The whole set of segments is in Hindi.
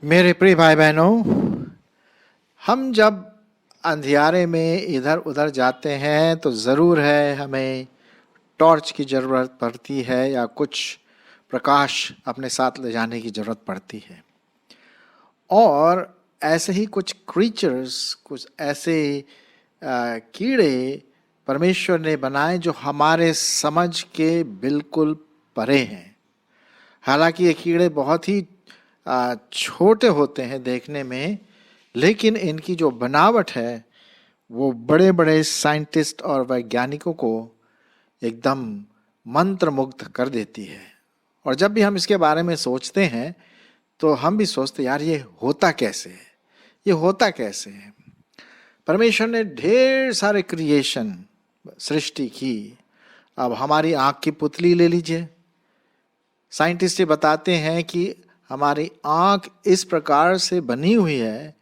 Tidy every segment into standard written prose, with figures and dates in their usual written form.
मेरे प्रिय भाई बहनों, हम जब अंधियारे में इधर उधर जाते हैं तो ज़रूर है हमें टॉर्च की ज़रूरत पड़ती है या कुछ प्रकाश अपने साथ ले जाने की ज़रूरत पड़ती है। और ऐसे ही कुछ क्रीचर्स, कुछ ऐसे कीड़े परमेश्वर ने बनाए जो हमारे समझ के बिल्कुल परे हैं। हालांकि ये कीड़े बहुत ही छोटे होते हैं देखने में, लेकिन इनकी जो बनावट है वो बड़े बड़े साइंटिस्ट और वैज्ञानिकों को एकदम मंत्रमुग्ध कर देती है। और जब भी हम इसके बारे में सोचते हैं तो हम भी सोचते यार ये होता कैसे है, ये होता कैसे है। परमेश्वर ने ढेर सारे क्रिएशन सृष्टि की। अब हमारी आँख की पुतली ले लीजिए, साइंटिस्ट ये बताते हैं कि हमारी आँख इस प्रकार से बनी हुई है,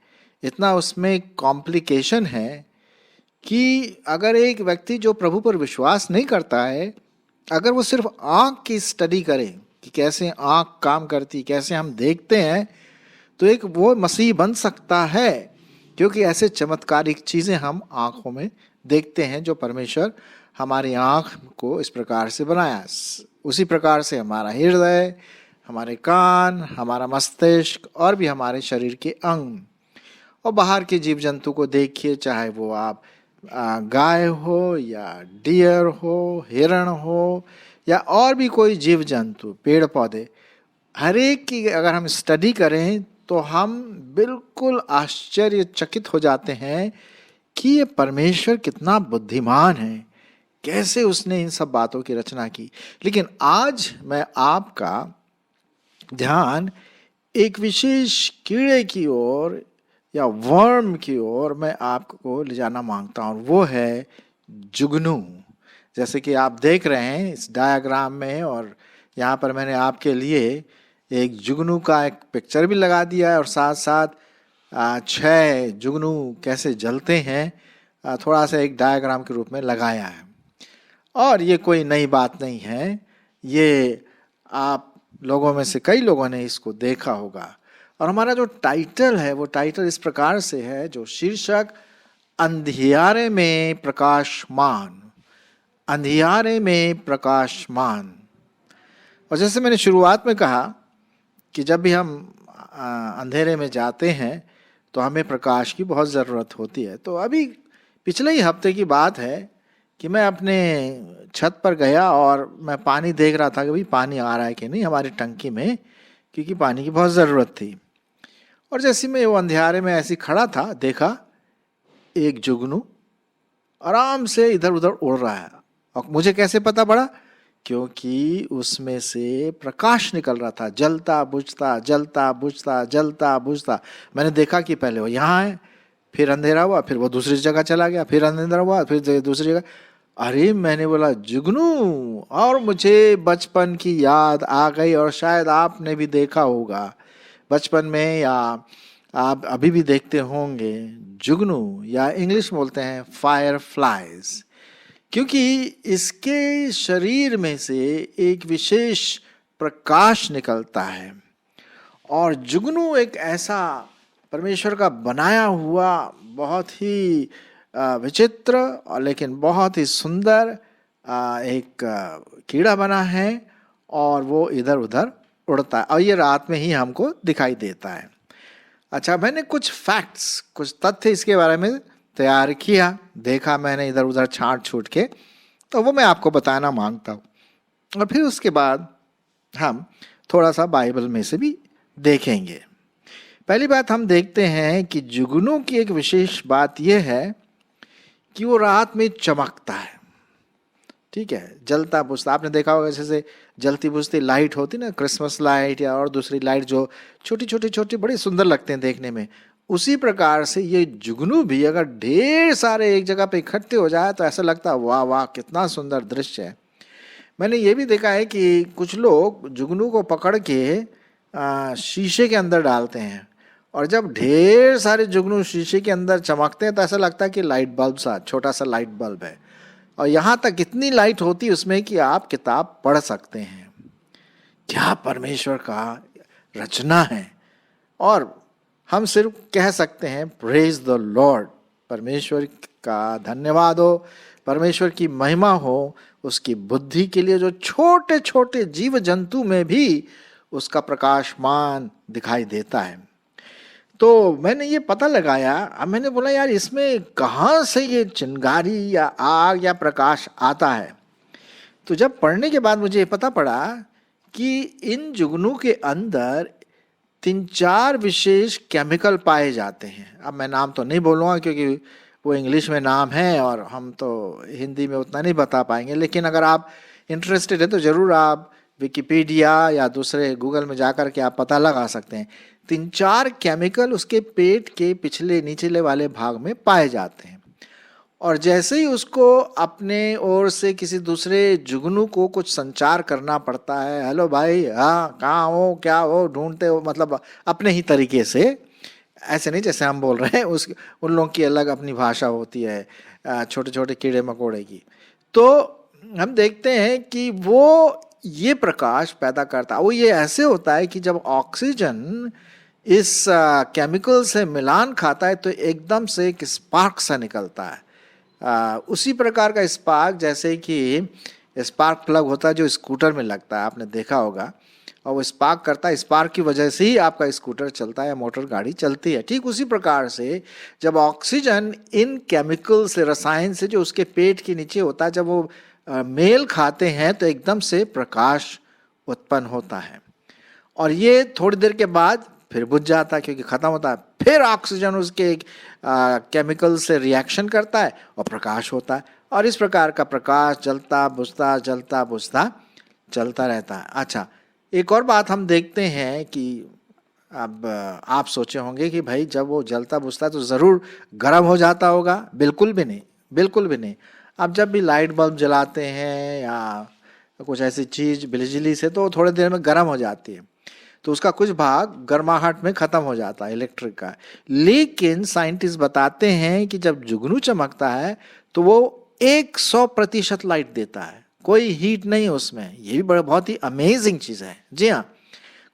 इतना उसमें कॉम्प्लिकेशन है कि अगर एक व्यक्ति जो प्रभु पर विश्वास नहीं करता है, अगर वो सिर्फ आँख की स्टडी करे कि कैसे आँख काम करती, कैसे हम देखते हैं, तो एक वो मसीह बन सकता है। क्योंकि ऐसे चमत्कारिक चीज़ें हम आँखों में देखते हैं जो परमेश्वर हमारी आँख को इस प्रकार से बनाया। उसी प्रकार से हमारा हृदय, हमारे कान, हमारा मस्तिष्क और भी हमारे शरीर के अंग। और बाहर के जीव जंतु को देखिए, चाहे वो आप गाय हो या डियर हो, हिरण हो या और भी कोई जीव जंतु, पेड़ पौधे, हर एक की अगर हम स्टडी करें तो हम बिल्कुल आश्चर्यचकित हो जाते हैं कि ये परमेश्वर कितना बुद्धिमान है, कैसे उसने इन सब बातों की रचना की। लेकिन आज मैं आपका ध्यान एक विशेष कीड़े की ओर या वर्म की ओर मैं आपको ले जाना मांगता हूँ। वो है जुगनू। जैसे कि आप देख रहे हैं इस डायग्राम में, और यहाँ पर मैंने आपके लिए एक जुगनू का एक पिक्चर भी लगा दिया है और साथ साथ 6 जुगनू कैसे जलते हैं थोड़ा सा एक डायग्राम के रूप में लगाया है। और ये कोई नई बात नहीं है, ये आप लोगों में से कई लोगों ने इसको देखा होगा। और हमारा जो टाइटल है वो टाइटल इस प्रकार से है, जो शीर्षक अंधियारे में प्रकाशमान, अंधियारे में प्रकाशमान। और जैसे मैंने शुरुआत में कहा कि जब भी हम अंधेरे में जाते हैं तो हमें प्रकाश की बहुत ज़रूरत होती है। तो अभी पिछले ही हफ्ते की बात है कि मैं अपने छत पर गया और मैं पानी देख रहा था कि भाई पानी आ रहा है कि नहीं हमारी टंकी में, क्योंकि पानी की बहुत ज़रूरत थी। और जैसे मैं वो अंधेरे में ऐसे खड़ा था, देखा एक जुगनू आराम से इधर उधर उड़ रहा है। और मुझे कैसे पता पड़ा? क्योंकि उसमें से प्रकाश निकल रहा था, जलता बुझता जलता बुझता जलता बुझता। मैंने देखा कि पहले वो यहाँ है, फिर अंधेरा हुआ, फिर वो दूसरी जगह चला गया, फिर अंधेरा हुआ, फिर दूसरी जगह। अरे मैंने बोला जुगनू, और मुझे बचपन की याद आ गई। और शायद आपने भी देखा होगा बचपन में, या आप अभी भी देखते होंगे जुगनू, या इंग्लिश में बोलते हैं फायर फ्लाइज। क्योंकि इसके शरीर में से एक विशेष प्रकाश निकलता है। और जुगनू एक ऐसा परमेश्वर का बनाया हुआ बहुत ही विचित्र और लेकिन बहुत ही सुंदर एक कीड़ा बना है, और वो इधर उधर उड़ता है और ये रात में ही हमको दिखाई देता है। अच्छा, मैंने कुछ फैक्ट्स, कुछ तथ्य इसके बारे में तैयार किया, देखा मैंने इधर उधर छांट छूट के, तो वो मैं आपको बताना मांगता हूँ। और फिर उसके बाद हम थोड़ा सा बाइबल में से भी देखेंगे। पहली बात हम देखते हैं कि जुगनू की एक विशेष बात यह है कि वो रात में चमकता है। ठीक है, जलता बुझता, आपने देखा होगा जैसे जलती बुझती लाइट होती ना, क्रिसमस लाइट या और दूसरी लाइट जो छोटी छोटी छोटी बड़ी सुंदर लगते हैं देखने में, उसी प्रकार से ये जुगनू भी अगर ढेर सारे एक जगह पे इकट्ठे हो जाए तो ऐसा लगता है वाह वाह कितना सुंदर दृश्य है। मैंने ये भी देखा है कि कुछ लोग जुगनू को पकड़ के शीशे के अंदर डालते हैं, और जब ढेर सारे जुगनू शीशे के अंदर चमकते हैं तो ऐसा लगता है कि लाइट बल्ब सा, छोटा सा लाइट बल्ब है। और यहाँ तक इतनी लाइट होती है उसमें कि आप किताब पढ़ सकते हैं। क्या परमेश्वर का रचना है। और हम सिर्फ कह सकते हैं प्रेज द लॉर्ड, परमेश्वर का धन्यवाद हो, परमेश्वर की महिमा हो उसकी बुद्धि के लिए, जो छोटे छोटे जीव जंतु में भी उसका प्रकाशमान दिखाई देता है। तो मैंने ये पता लगाया, अब मैंने बोला यार इसमें कहाँ से ये चिंगारी या आग या प्रकाश आता है। तो जब पढ़ने के बाद मुझे ये पता पड़ा कि इन जुगनू के अंदर 3-4 विशेष केमिकल पाए जाते हैं। अब मैं नाम तो नहीं बोलूँगा क्योंकि वो इंग्लिश में नाम है और हम तो हिंदी में उतना नहीं बता पाएंगे, लेकिन अगर आप इंटरेस्टेड है तो ज़रूर आप विकिपीडिया या दूसरे गूगल में जाकर के आप पता लगा सकते हैं। 3-4 केमिकल उसके पेट के पिछले निचले वाले भाग में पाए जाते हैं, और जैसे ही उसको अपने ओर से किसी दूसरे जुगनू को कुछ संचार करना पड़ता है, हेलो भाई, हाँ कहाँ हो, क्या हो, ढूंढते हो, मतलब अपने ही तरीके से, ऐसे नहीं जैसे हम बोल रहे हैं, उन लोगों की अलग अपनी भाषा होती है, छोटे छोटे कीड़े मकोड़े की। तो हम देखते हैं कि वो ये प्रकाश पैदा करता है। वो ये ऐसे होता है कि जब ऑक्सीजन इस केमिकल से मिलान खाता है तो एकदम से एक स्पार्क सा निकलता है। उसी प्रकार का स्पार्क जैसे कि स्पार्क प्लग होता है जो स्कूटर में लगता है, आपने देखा होगा, और वो स्पार्क करता है, स्पार्क की वजह से ही आपका स्कूटर चलता है या मोटर गाड़ी चलती है। ठीक उसी प्रकार से जब ऑक्सीजन इन केमिकल से, रसायन से जो उसके पेट के नीचे होता है, जब वो मेल खाते हैं तो एकदम से प्रकाश उत्पन्न होता है, और ये थोड़ी देर के बाद फिर बुझ जाता है क्योंकि ख़त्म होता है। फिर ऑक्सीजन उसके केमिकल से रिएक्शन करता है और प्रकाश होता है, और इस प्रकार का प्रकाश जलता बुझता जलता बुझता चलता रहता है। अच्छा, एक और बात हम देखते हैं कि अब आप सोचे होंगे कि भाई जब वो जलता बुझता है तो ज़रूर गर्म हो जाता होगा। बिल्कुल भी नहीं, बिल्कुल भी नहीं। आप जब भी लाइट बल्ब जलाते हैं या कुछ ऐसी चीज़ बिजली से, तो थोड़ी देर में गर्म हो जाती है, तो उसका कुछ भाग गर्माहट में ख़त्म हो जाता है इलेक्ट्रिक का। लेकिन साइंटिस्ट बताते हैं कि जब जुगनू चमकता है तो वो 100% लाइट देता है, कोई हीट नहीं उसमें। ये भी बड़ा बहुत ही अमेजिंग चीज़ है। जी हाँ,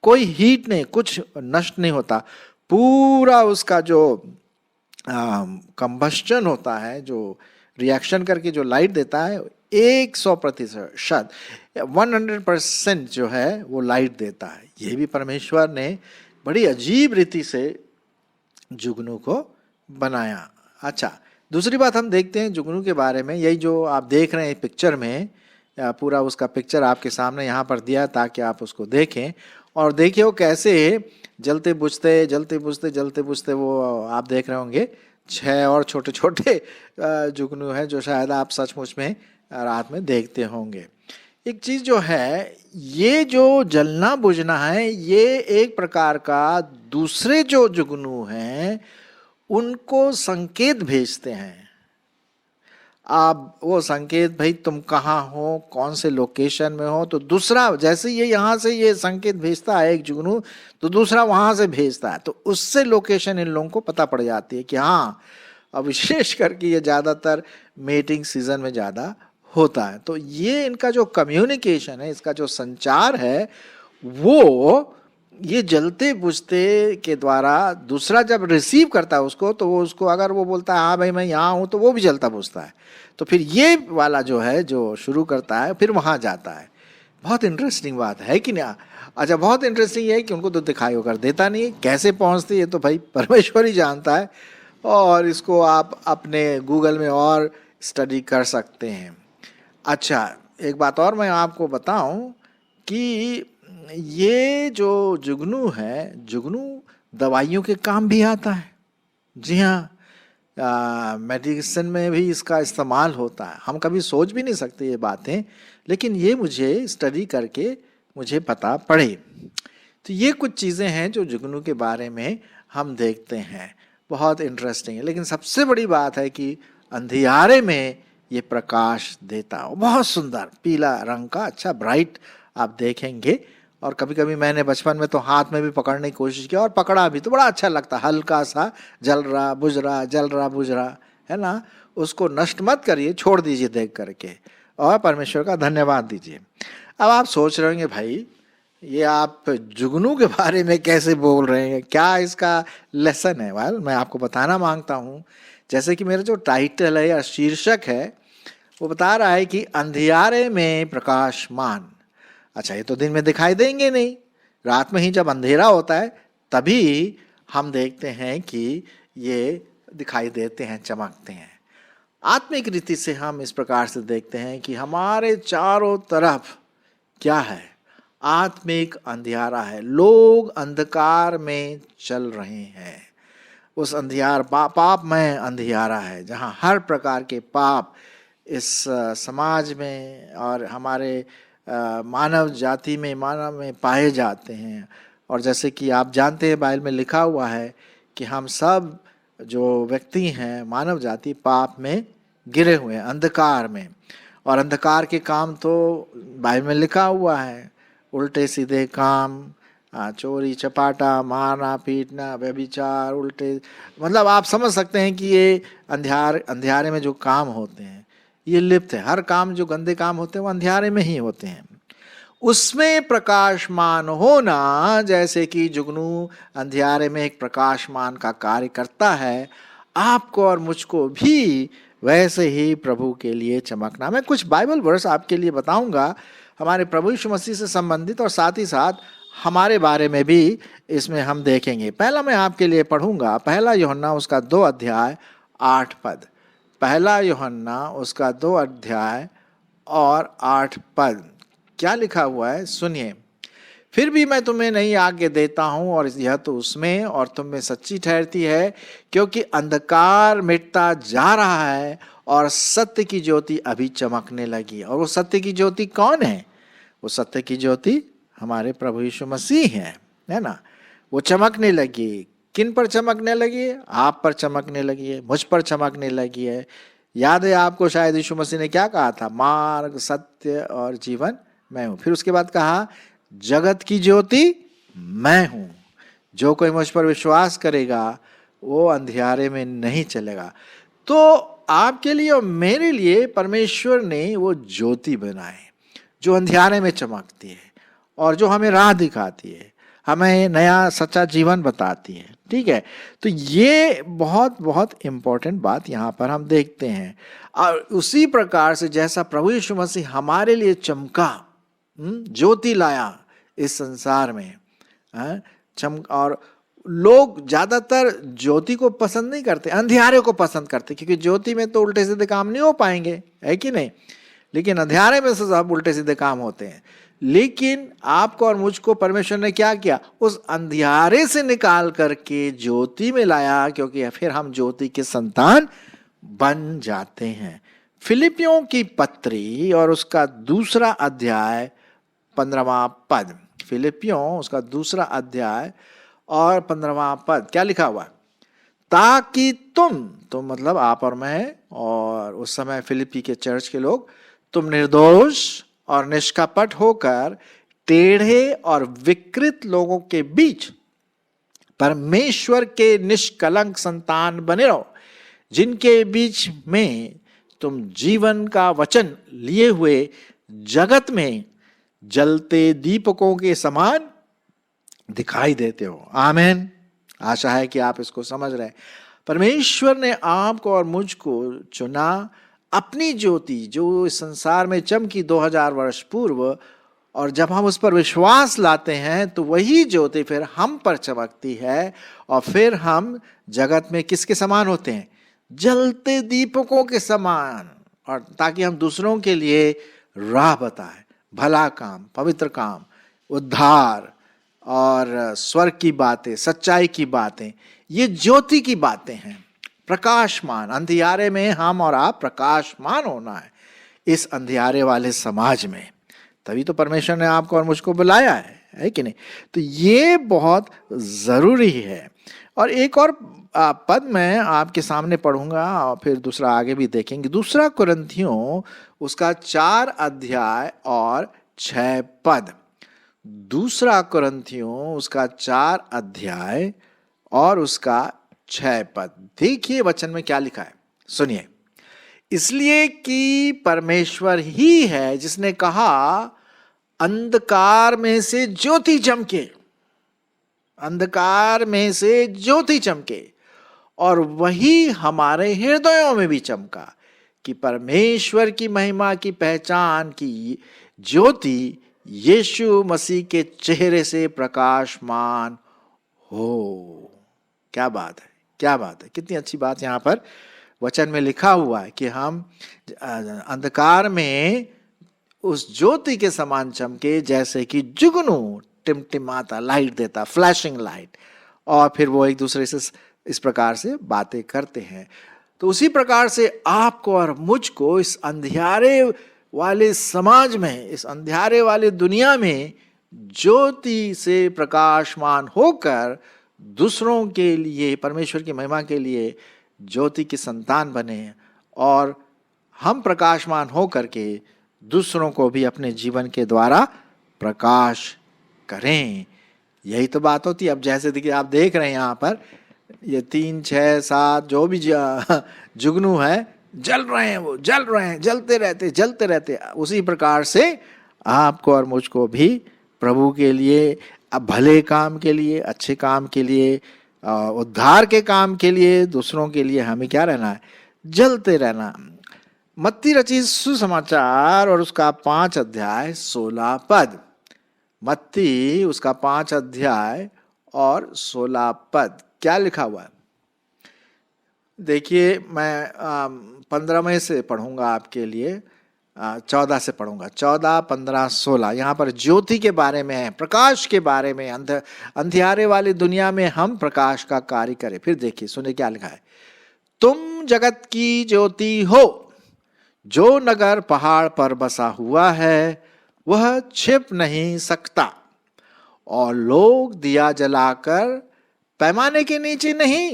कोई हीट नहीं, कुछ नष्ट नहीं होता। पूरा उसका जो कंबस्टन होता है, जो रिएक्शन करके जो लाइट देता है, 100%, 100% जो है वो लाइट देता है। ये भी परमेश्वर ने बड़ी अजीब रीति से जुगनू को बनाया। अच्छा, दूसरी बात हम देखते हैं जुगनू के बारे में, यही जो आप देख रहे हैं पिक्चर में, पूरा उसका पिक्चर आपके सामने यहाँ पर दिया ताकि आप उसको देखें और देखिए वो कैसे जलते बुझते जलते बुझते जलते बुझते, वो आप देख रहे होंगे 6 और छोटे छोटे जुगनू हैं जो शायद आप सचमुच में रात में देखते होंगे। एक चीज़ जो है, ये जो जलना बुझना है, ये एक प्रकार का दूसरे जो जुगनू हैं उनको संकेत भेजते हैं। आप वो संकेत, भाई तुम कहाँ हो, कौन से लोकेशन में हो, तो दूसरा जैसे ये यहाँ से ये संकेत भेजता है एक जुगनू, तो दूसरा वहाँ से भेजता है, तो उससे लोकेशन इन लोगों को पता पड़ जाती है कि हाँ, अब विशेष करके ये ज़्यादातर मेटिंग सीजन में ज़्यादा होता है। तो ये इनका जो कम्युनिकेशन है, इसका जो संचार है, वो ये जलते बुझते के द्वारा दूसरा जब रिसीव करता है उसको, तो वो उसको अगर वो बोलता है हाँ भाई मैं यहाँ हूँ, तो वो भी जलता बुझता है, तो फिर ये वाला जो है जो शुरू करता है फिर वहाँ जाता है। बहुत इंटरेस्टिंग बात है कि ना। अच्छा, बहुत इंटरेस्टिंग ये है कि उनको तो दिखाई होकर देता नहीं, कैसे पहुँचती है तो भाई परमेश्वर ही जानता है, और इसको आप अपने गूगल में और स्टडी कर सकते हैं। अच्छा, एक बात और मैं आपको बताऊं कि ये जो जुगनू है, जुगनू दवाइयों के काम भी आता है। जी हाँ, मेडिसिन में भी इसका इस्तेमाल होता है। हम कभी सोच भी नहीं सकते ये बातें, लेकिन ये मुझे स्टडी करके मुझे पता पड़े। तो ये कुछ चीज़ें हैं जो जुगनू के बारे में हम देखते हैं, बहुत इंटरेस्टिंग है। लेकिन सबसे बड़ी बात है कि अंधियारे में ये प्रकाश देता है, बहुत सुंदर पीला रंग का, अच्छा ब्राइट आप देखेंगे। और कभी कभी मैंने बचपन में तो हाथ में भी पकड़ने की कोशिश की और पकड़ा भी, तो बड़ा अच्छा लगता, हल्का सा जल रहा बुझ रहा, जल रहा बुझ रहा, है ना, उसको नष्ट मत करिए, छोड़ दीजिए देख करके और परमेश्वर का धन्यवाद दीजिए। अब आप सोच रहे होंगे भाई ये आप जुगनू के बारे में कैसे बोल रहे हैं, क्या इसका लेसन है? वेल, मैं आपको बताना मांगता हूँ, जैसे कि मेरा जो टाइटल है या शीर्षक है वो बता रहा है कि अंधियारे में प्रकाशमान। अच्छा, ये तो दिन में दिखाई देंगे नहीं, रात में ही जब अंधेरा होता है तभी हम देखते हैं कि ये दिखाई देते हैं, चमकते हैं। आत्मिक रीति से हम इस प्रकार से देखते हैं कि हमारे चारों तरफ क्या है? आत्मिक अंधियारा है, लोग अंधकार में चल रहे हैं। उस अंधियार पाप में अंधियारा है, जहाँ हर प्रकार के पाप इस समाज में और हमारे मानव जाति में, मानव में पाए जाते हैं। और जैसे कि आप जानते हैं बाइबल में लिखा हुआ है कि हम सब जो व्यक्ति हैं, मानव जाति पाप में गिरे हुए हैं, अंधकार में। और अंधकार के काम तो बाइबल में लिखा हुआ है, उल्टे सीधे काम, चोरी चपाटा, मारना पीटना, व्यभिचार, उल्टे, मतलब आप समझ सकते हैं कि ये अंधियारे में जो काम होते हैं ये लिप्त है। हर काम जो गंदे काम होते हैं वो अंधियारे में ही होते हैं। उसमें प्रकाशमान होना, जैसे कि जुगनू अंधियारे में एक प्रकाशमान का कार्य करता है, आपको और मुझको भी वैसे ही प्रभु के लिए चमकना। मैं कुछ बाइबल वर्स आपके लिए बताऊंगा हमारे प्रभु यीशु मसीह से संबंधित, और साथ ही साथ हमारे बारे में भी इसमें हम देखेंगे। पहला मैं आपके लिए पढ़ूंगा पहला यूहन्ना उसका 2 अध्याय 8 पद। पहला यूहन्ना उसका 2 अध्याय और 8 पद क्या लिखा हुआ है, सुनिए। फिर भी मैं तुम्हें नई आज्ञा देता हूँ, और यह तो उसमें और तुम में सच्ची ठहरती है, क्योंकि अंधकार मिटता जा रहा है और सत्य की ज्योति अभी चमकने लगी। और वो सत्य की ज्योति कौन है? वो सत्य की ज्योति हमारे प्रभु यीशु मसीह है ना। वो चमकने लगी। किन पर चमकने लगी है? आप पर चमकने लगी है, मुझ पर चमकने लगी है। याद है आपको शायद यीशु मसीह ने क्या कहा था? मार्ग, सत्य और जीवन मैं हूं। फिर उसके बाद कहा जगत की ज्योति मैं हूं, जो कोई मुझ पर विश्वास करेगा वो अंधियारे में नहीं चलेगा। तो आपके लिए और मेरे लिए परमेश्वर ने वो ज्योति बनाए जो अंधियारे में चमकती है और जो हमें राह दिखाती है, हमें नया सच्चा जीवन बताती है। ठीक है, तो ये बहुत बहुत इम्पोर्टेंट बात यहाँ पर हम देखते हैं। और उसी प्रकार से जैसा प्रभु यीशु मसीह हमारे लिए चमका, ज्योति लाया इस संसार में, चमक। और लोग ज्यादातर ज्योति को पसंद नहीं करते, अंधियारे को पसंद करते, क्योंकि ज्योति में तो उल्टे सीधे काम नहीं हो पाएंगे, है कि नहीं। लेकिन अंधियारे में से सब उल्टे सीधे काम होते हैं। लेकिन आपको और मुझको परमेश्वर ने क्या किया? उस अंधियारे से निकाल करके ज्योति में लाया, क्योंकि फिर हम ज्योति के संतान बन जाते हैं। फिलिपियों की पत्री और उसका 2 अध्याय 15वां पद। फिलिपियों उसका 2 अध्याय और 15वां पद क्या लिखा हुआ? ताकि तुम मतलब आप और मैं, और उस समय फिलिपी के चर्च के लोग, तुम निर्दोष और निष्कपट होकर टेढ़े और विकृत लोगों के बीच परमेश्वर के निष्कलंक संतान बने रहो, जिनके बीच में तुम जीवन का वचन लिए हुए जगत में जलते दीपकों के समान दिखाई देते हो। आमीन। आशा है कि आप इसको समझ रहे हैं। परमेश्वर ने आपको और मुझको चुना, अपनी ज्योति जो इस संसार में चमकी 2000 वर्ष पूर्व, और जब हम उस पर विश्वास लाते हैं तो वही ज्योति फिर हम पर चमकती है, और फिर हम जगत में किसके समान होते हैं? जलते दीपकों के समान। और ताकि हम दूसरों के लिए राह बताएं, भला काम, पवित्र काम, उद्धार और स्वर्ग की बातें, सच्चाई की बातें, ये ज्योति की बातें हैं। प्रकाशमान, अंधियारे में हम और आप प्रकाशमान होना है इस अंधियारे वाले समाज में। तभी तो परमेश्वर ने आपको और मुझको बुलाया है कि नहीं? तो ये बहुत जरूरी है। और एक और पद मैं आपके सामने पढ़ूंगा और फिर दूसरा आगे भी देखेंगे। 2 कुरिन्थियों उसका 4 अध्याय और 6 पद। 2 कुरिन्थियों उसका 4 अध्याय और उसका 6 पद। देखिए वचन में क्या लिखा है। सुनिए, इसलिए कि परमेश्वर ही है जिसने कहा अंधकार में से ज्योति चमके, अंधकार में से ज्योति चमके, और वही हमारे हृदयों में भी चमका कि परमेश्वर की महिमा की पहचान की ज्योति यीशु मसीह के चेहरे से प्रकाशमान हो। क्या बात है, क्या बात है, कितनी अच्छी बात यहाँ पर वचन में लिखा हुआ है कि हम अंधकार में उस ज्योति के समान चमके जैसे कि जुगनू टिमटिमाता, लाइट देता, फ्लैशिंग लाइट, और फिर वो एक दूसरे से इस प्रकार से बातें करते हैं। तो उसी प्रकार से आपको और मुझको इस अंधियारे वाले समाज में, इस अंधियारे वाले दुनिया में ज्योति से प्रकाशमान होकर दूसरों के लिए, परमेश्वर की महिमा के लिए ज्योति की संतान बने, और हम प्रकाशमान होकर के दूसरों को भी अपने जीवन के द्वारा प्रकाश करें। यही तो बात होती है। अब जैसे देखिए, आप देख रहे हैं यहाँ पर ये 3, 6, 7 जो भी जुगनू है, जल रहे हैं, वो जल रहे हैं, जलते रहते। उसी प्रकार से आपको और मुझको भी प्रभु के लिए, अब भले काम के लिए, अच्छे काम के लिए, उद्धार के काम के लिए, दूसरों के लिए हमें क्या रहना है? जलते रहना। मत्ती रचित सुसमाचार और उसका 5 अध्याय 16 पद। मत्ती उसका 5 अध्याय और 16 पद क्या लिखा हुआ है? देखिए, मैं 15वें से पढ़ूंगा आपके लिए, 14 से पढ़ूंगा। 14, 15, 16 यहाँ पर ज्योति के बारे में है, प्रकाश के बारे में। अंधियारे वाली दुनिया में हम प्रकाश का कार्य करें। फिर देखिए, सुनिए क्या लिखा है। तुम जगत की ज्योति हो। जो नगर पहाड़ पर बसा हुआ है वह छिप नहीं सकता, और लोग दिया जलाकर पैमाने के नीचे नहीं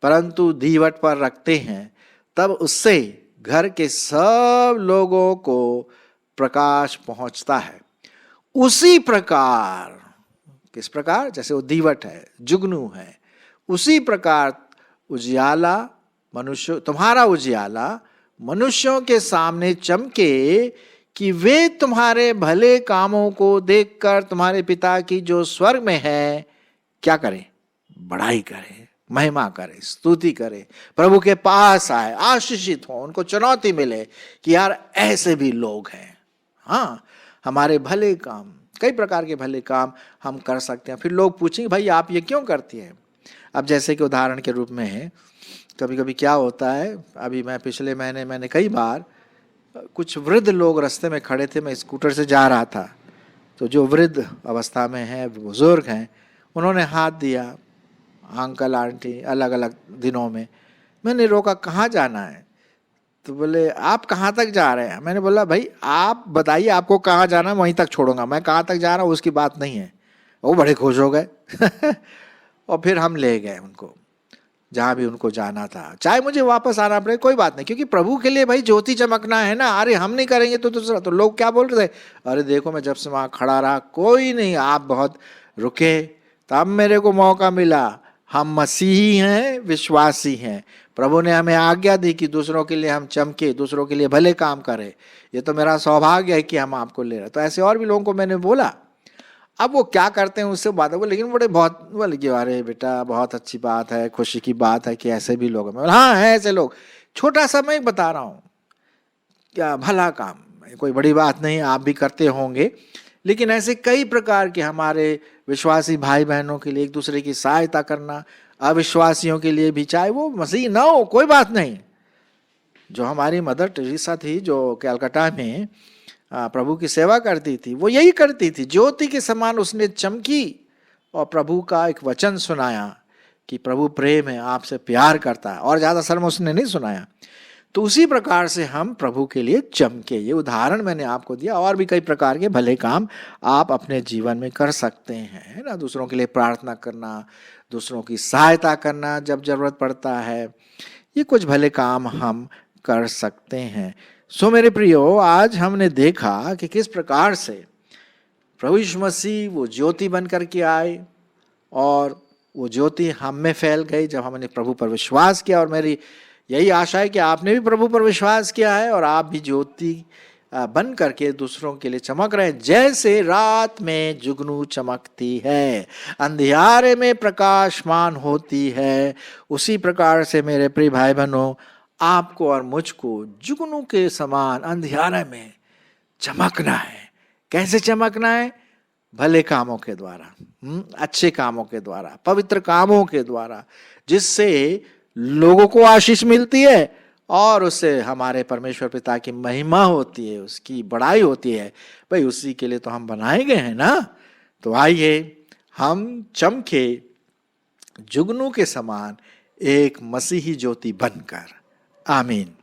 परंतु दीवट पर रखते हैं, तब उससे घर के सब लोगों को प्रकाश पहुंचता है। उसी प्रकार, किस प्रकार? जैसे वो दीवट है, जुगनू है, उसी प्रकार उजियाला मनुष्य, तुम्हारा उजियाला मनुष्यों के सामने चमके कि वे तुम्हारे भले कामों को देखकर तुम्हारे पिता की जो स्वर्ग में है क्या करें? बड़ाई करें, महिमा करें, स्तुति करें, प्रभु के पास आए, आशीषित हो, उनको चुनौती मिले कि यार ऐसे भी लोग हैं। हाँ, हमारे भले काम, कई प्रकार के भले काम हम कर सकते हैं। फिर लोग पूछेंगे भाई आप ये क्यों करती हैं? अब जैसे कि उदाहरण के रूप में है, कभी कभी क्या होता है, अभी मैं पिछले महीने मैंने कई बार, कुछ वृद्ध लोग रास्ते में खड़े थे, मैं स्कूटर से जा रहा था, तो जो वृद्ध अवस्था में हैं, बुजुर्ग हैं, उन्होंने हाथ दिया, अंकल आंटी, अलग अलग दिनों में। मैंने रोका, कहाँ जाना है? तो बोले आप कहाँ तक जा रहे हैं? मैंने बोला भाई आप बताइए आपको कहाँ जाना है, वहीं तक छोड़ूंगा, मैं कहाँ तक जा रहा हूँ उसकी बात नहीं है। वो बड़े खुश हो गए और फिर हम ले गए उनको जहाँ भी उनको जाना था, चाहे मुझे वापस आना पड़े कोई बात नहीं, क्योंकि प्रभु के लिए भाई ज्योति चमकना है ना। अरे हम नहीं करेंगे तो दूसरा, तो लोग क्या बोल रहे थे, अरे देखो मैं जब से वहाँ खड़ा रहा कोई नहीं, आप बहुत रुके, तब मेरे को मौका मिला। हम मसीही हैं, विश्वासी हैं, प्रभु ने हमें आज्ञा दी कि दूसरों के लिए हम चमके, दूसरों के लिए भले काम करें। ये तो मेरा सौभाग्य है कि हम आपको ले रहे। तो ऐसे और भी लोगों को मैंने बोला। अब वो क्या करते हैं उससे बात है वो, लेकिन बड़े बहुत बोले कि अरे बेटा बहुत अच्छी बात है, खुशी की बात है कि ऐसे भी लोग हैं। हाँ है ऐसे लोग, छोटा सा मैं बता रहा हूँ, क्या भला काम, कोई बड़ी बात नहीं, आप भी करते होंगे। लेकिन ऐसे कई प्रकार के हमारे विश्वासी भाई बहनों के लिए एक दूसरे की सहायता करना, अविश्वासियों के लिए भी, चाहे वो मसीह ना हो कोई बात नहीं। जो हमारी मदर टेरेसा थी जो कलकत्ता में प्रभु की सेवा करती थी, वो यही करती थी, ज्योति के समान उसने चमकी और प्रभु का एक वचन सुनाया कि प्रभु प्रेम है, आपसे प्यार करता है, और ज़्यादा शर्म उसने नहीं सुनाया। तो उसी प्रकार से हम प्रभु के लिए चमके। ये उदाहरण मैंने आपको दिया, और भी कई प्रकार के भले काम आप अपने जीवन में कर सकते हैं, है ना। दूसरों के लिए प्रार्थना करना, दूसरों की सहायता करना जब जरूरत पड़ता है, ये कुछ भले काम हम कर सकते हैं। सो मेरे प्रियो, आज हमने देखा कि किस प्रकार से प्रभु यीशु मसीह वो ज्योति बन करके आए, और वो ज्योति हम में फैल गई जब हमने प्रभु पर विश्वास किया। और मेरी यही आशा है कि आपने भी प्रभु पर विश्वास किया है और आप भी ज्योति बन करके दूसरों के लिए चमक रहे हैं। जैसे रात में जुगनू चमकती है, अंधियारे में प्रकाशमान होती है, उसी प्रकार से मेरे प्रिय भाई बहनों, आपको और मुझको जुगनू के समान अंधियारे में चमकना है। कैसे चमकना है? भले कामों के द्वारा, अच्छे कामों के द्वारा, पवित्र कामों के द्वारा, जिससे लोगों को आशीष मिलती है और उससे हमारे परमेश्वर पिता की महिमा होती है, उसकी बड़ाई होती है। भाई उसी के लिए तो हम बनाए गए हैं ना। तो आइए हम चमके जुगनू के समान एक मसीही ज्योति बनकर। आमीन।